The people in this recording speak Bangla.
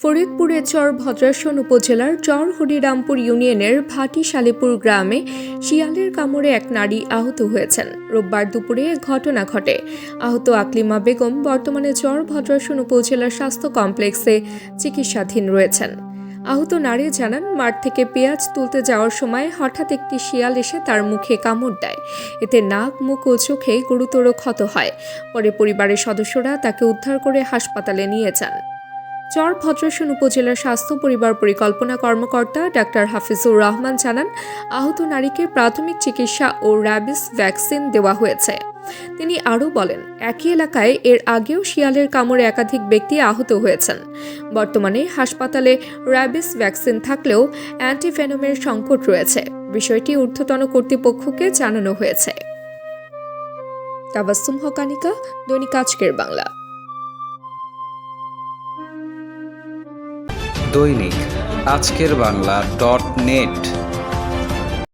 ফরিদপুরের চর ভদ্রাসন উপজেলার চর হরিরামপুর ইউনিয়নের ভাটি শালিপুর গ্রামে শিয়ালের কামড়ে এক নারী আহত হয়েছেন। রোববার দুপুরে ঘটনা ঘটে। আহত আকলিমা বেগম বর্তমানে চর ভদ্রাসন উপজেলার স্বাস্থ্য কমপ্লেক্সে চিকিৎসাধীন রয়েছেন। আহত নারী জানান, মাঠ থেকে পেঁয়াজ তুলতে যাওয়ার সময় হঠাৎ একটি শিয়াল এসে তার মুখে কামড় দেয়। এতে নাক, মুখ ও চোখে গুরুতর ক্ষত হয়। পরে পরিবারের সদস্যরা তাকে উদ্ধার করে হাসপাতালে নিয়ে যান। চর ভদ্রাসন উপজেলার স্বাস্থ্য পরিবার পরিকল্পনা কর্মকর্তা ডাক্তার হাফিজুর রহমান জানান, আহত নারীকে প্রাথমিক চিকিৎসা ও র্যাবিস ভ্যাকসিন দেওয়া হয়েছে। তিনি আরও বলেন, একই এলাকায় এর আগেও শিয়ালের কামড়ে একাধিক ব্যক্তি আহত হয়েছেন। বর্তমানে হাসপাতালে র্যাবিস ভ্যাকসিন থাকলেও অ্যান্টিভেনমের সংকট রয়েছে। বিষয়টি ঊর্ধ্বতন কর্তৃপক্ষকে জানানো হয়েছে। তাবাসসুম হকানিকা, দৈনিক আজকের বাংলা। দৈনিক আজকের বাংলা .net